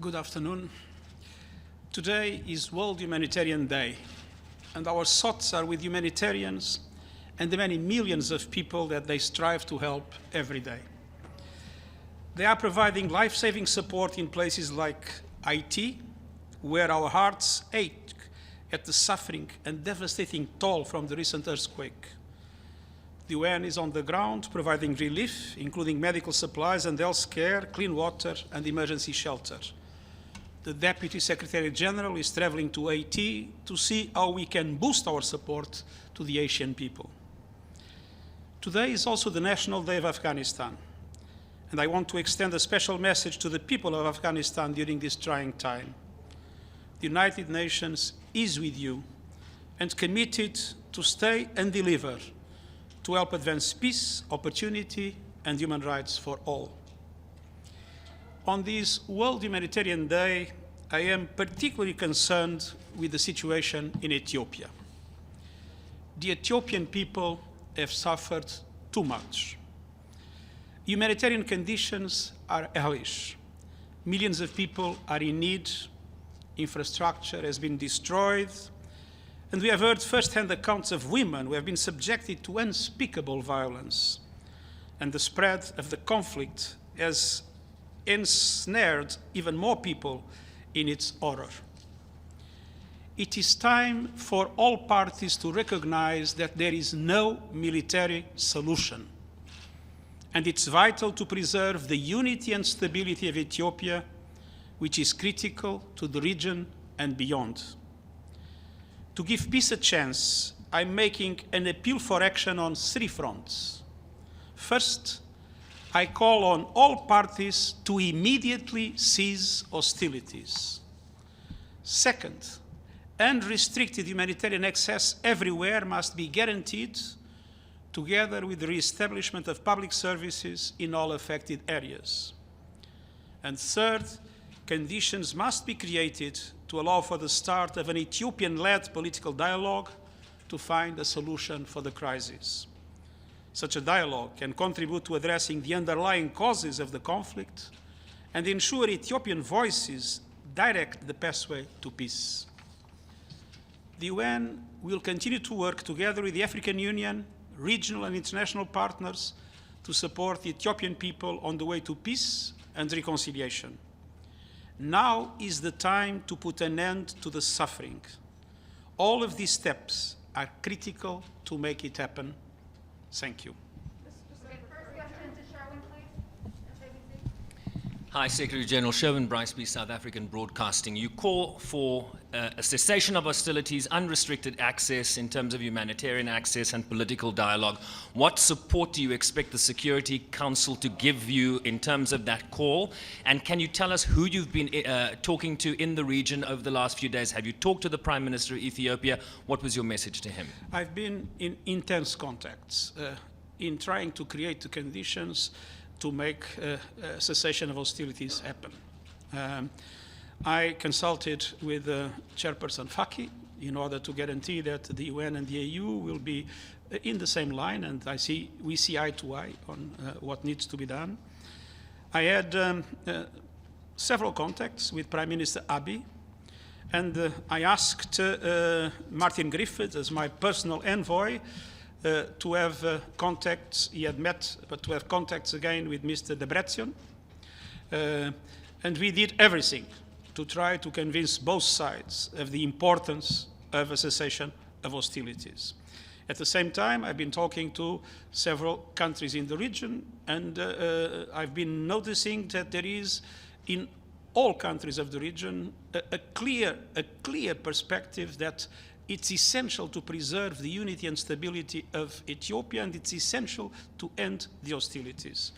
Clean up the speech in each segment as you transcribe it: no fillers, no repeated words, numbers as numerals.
Good afternoon. Today is World Humanitarian Day, and our thoughts are with humanitarians and the many millions of people that they strive to help every day. They are providing life-saving support in places like Haiti, where our hearts ache at the suffering and devastating toll from the recent earthquake. The UN is on the ground providing relief, including medical supplies and health care, clean water, and emergency shelter. The Deputy Secretary General is traveling to Haiti to see how we can boost our support to the Haitian people. Today is also the National Day of Afghanistan, and I want to extend a special message to the people of Afghanistan during this trying time. The United Nations is with you and committed to stay and deliver to help advance peace, opportunity, and human rights for all. On this World Humanitarian Day, I am particularly concerned with the situation in Ethiopia. The Ethiopian people have suffered too much. Humanitarian conditions are hellish. Millions of people are in need, infrastructure has been destroyed, and we have heard first-hand accounts of women who have been subjected to unspeakable violence. And the spread of the conflict has ensnared even more people in its horror. It is time for all parties to recognize that there is no military solution. And it's vital to preserve the unity and stability of Ethiopia, which is critical to the region and beyond. To give peace a chance, I'm making an appeal for action on three fronts. First, I call on all parties to immediately cease hostilities. Second, unrestricted humanitarian access everywhere must be guaranteed, together with the re-establishment of public services in all affected areas. And third, conditions must be created to allow for the start of an Ethiopian-led political dialogue to find a solution for the crisis. Such a dialogue can contribute to addressing the underlying causes of the conflict and ensure Ethiopian voices direct the pathway to peace. The UN will continue to work together with the African Union, regional and international partners to support the Ethiopian people on the way to peace and reconciliation. Now is the time to put an end to the suffering. All of these steps are critical to make it happen. Thank you. Hi, Secretary General Sherwin Briceby, South African Broadcasting. You call for a cessation of hostilities, unrestricted access in terms of humanitarian access and political dialogue. What support do you expect the Security Council to give you in terms of that call? And can you tell us who you've been talking to in the region over the last few days? Have you talked to the Prime Minister of Ethiopia? What was your message to him? I've been in intense contacts in trying to create the conditions to make a cessation of hostilities happen. I consulted with Chairperson Faki in order to guarantee that the UN and the AU will be in the same line, and we see eye to eye on what needs to be done. I had several contacts with Prime Minister Abiy, and I asked Martin Griffiths as my personal envoy to have contacts, he had met, but to have contacts again with Mr. Debretsion. And we did everything to try to convince both sides of the importance of a cessation of hostilities. At the same time, I've been talking to several countries in the region, and I've been noticing that there is, in all countries of the region, a clear perspective that it's essential to preserve the unity and stability of Ethiopia, and it's essential to end the hostilities.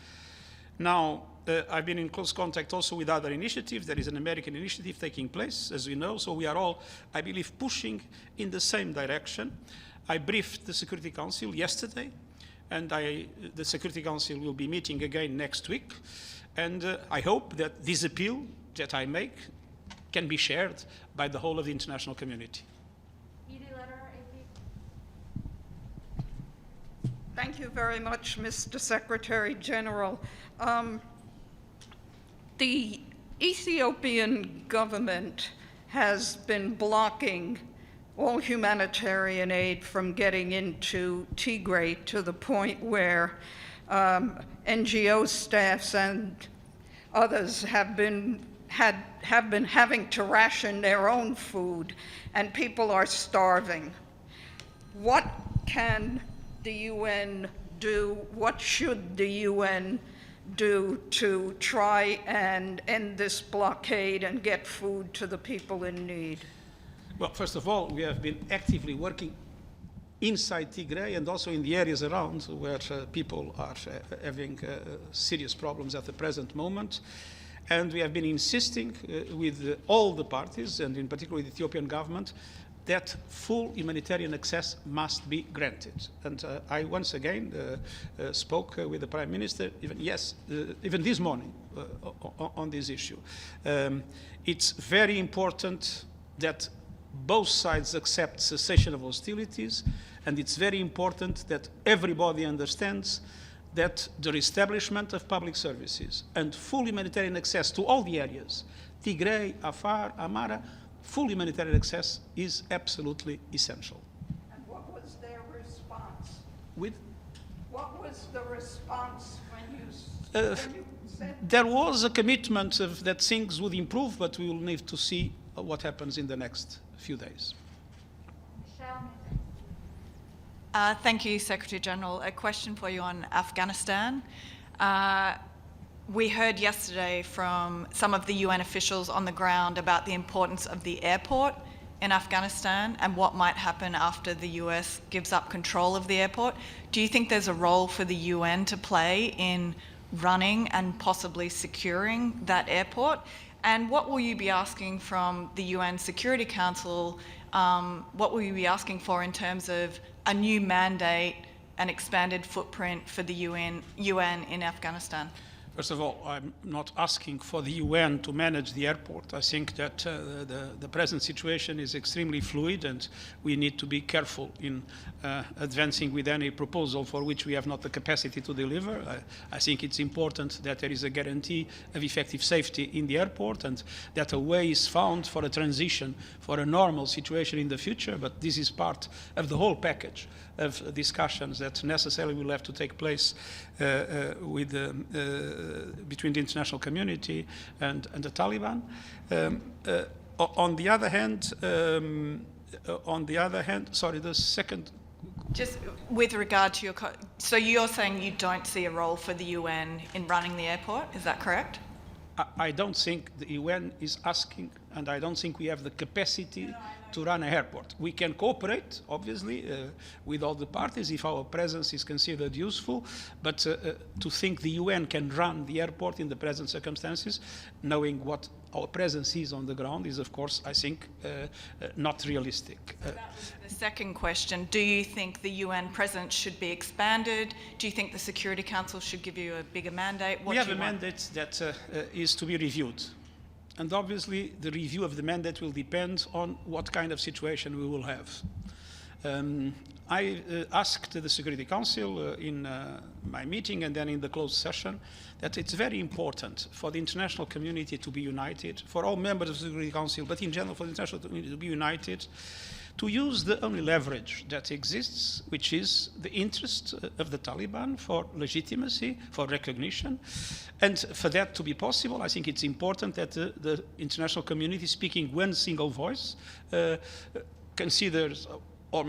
Now, I've been in close contact also with other initiatives. There is an American initiative taking place, as we know, so we are all, I believe, pushing in the same direction. I briefed the Security Council yesterday, and the Security Council will be meeting again next week, and I hope that this appeal that I make can be shared by the whole of the international community. Thank you very much, Mr. Secretary General. The Ethiopian government has been blocking all humanitarian aid from getting into Tigray to the point where NGO staffs and others have been having to ration their own food, and people are starving. What can the UN do? What should the UN do to try and end this blockade and get food to the people in need? Well, first of all, we have been actively working inside Tigray and also in the areas around where people are having serious problems at the present moment. And we have been insisting with all the parties, and in particular with the Ethiopian government, that full humanitarian access must be granted. And I once again spoke with the Prime Minister, even this morning, on this issue. It's very important that both sides accept cessation of hostilities, and it's very important that everybody understands that the reestablishment of public services and full humanitarian access to all the areas, Tigray, Afar, Amara, full humanitarian access is absolutely essential. And what was their response? With? What was the response when you said? There was a commitment that things would improve, but we will need to see what happens in the next few days. Thank you, Secretary General. A question for you on Afghanistan. We heard yesterday from some of the UN officials on the ground about the importance of the airport in Afghanistan and what might happen after the US gives up control of the airport. Do you think there's a role for the UN to play in running and possibly securing that airport? And what will you be asking from the UN Security Council? What will you be asking for in terms of a new mandate, an expanded footprint for the UN in Afghanistan? First of all, I'm not asking for the UN to manage the airport. I think that the present situation is extremely fluid, and we need to be careful in advancing with any proposal for which we have not the capacity to deliver. I think it's important that there is a guarantee of effective safety in the airport and that a way is found for a transition for a normal situation in the future, but this is part of the whole package of discussions that necessarily will have to take place between the international community and the Taliban. On the other hand, sorry, the second. Just with regard to your, so you're saying you don't see a role for the UN in running the airport, is that correct? I don't think the UN is asking, and I don't think we have the capacity to run an airport. We can cooperate, obviously, with all the parties if our presence is considered useful, but to think the UN can run the airport in the present circumstances, knowing what our presence is on the ground, is, of course, I think, not realistic. That was the second question. Do you think the UN presence should be expanded? Do you think the Security Council should give you a bigger mandate? We have a mandate that is to be reviewed. And obviously, the review of the mandate will depend on what kind of situation we will have. I asked the Security Council in my meeting and then in the closed session that it's very important for the international community to be united, for all members of the Security Council, but in general for the international community to be united, to use the only leverage that exists, which is the interest of the Taliban for legitimacy, for recognition. And for that to be possible, I think it's important that the international community, speaking one single voice, considers or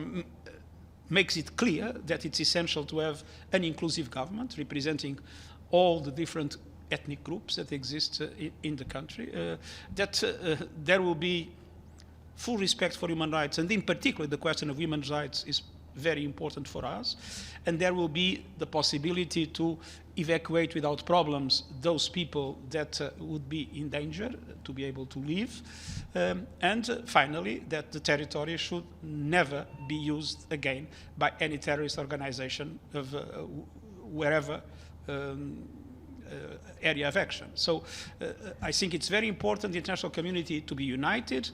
makes it clear that it's essential to have an inclusive government representing all the different ethnic groups that exist in the country, that there will be full respect for human rights, and in particular the question of human rights is very important for us, and there will be the possibility to evacuate without problems those people that would be in danger to be able to leave, and finally that the territory should never be used again by any terrorist organization of wherever area of action. So I think it's very important the international community to be united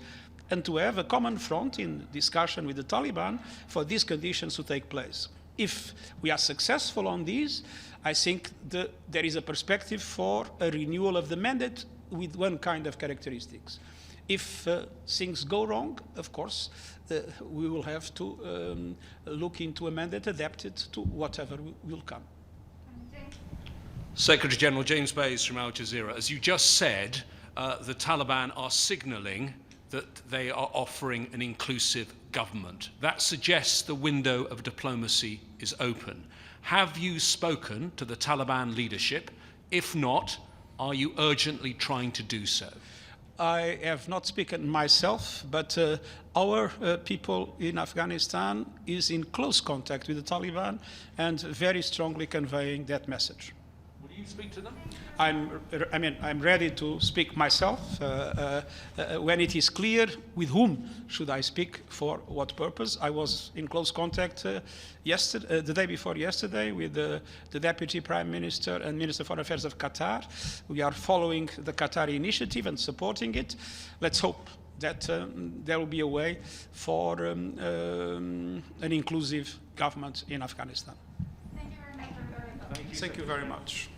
and to have a common front in discussion with the Taliban for these conditions to take place. If we are successful on these, I think there is a perspective for a renewal of the mandate with one kind of characteristics. If things go wrong, of course, we will have to look into a mandate adapted to whatever will come. Secretary General James Bays from Al Jazeera. As you just said, the Taliban are signalling that they are offering an inclusive government. That suggests the window of diplomacy is open. Have you spoken to the Taliban leadership? If not, are you urgently trying to do so? I have not spoken myself, but our people in Afghanistan is in close contact with the Taliban and very strongly conveying that message. Will you speak to them? I'm ready to speak myself when it is clear with whom should I speak for what purpose. I was in close contact yesterday, the day before yesterday, with the Deputy Prime Minister and Minister of Foreign Affairs of Qatar. We are following the Qatari initiative and supporting it. Let's hope that there will be a way for an inclusive government in Afghanistan. Thank you very much. Thank you very much.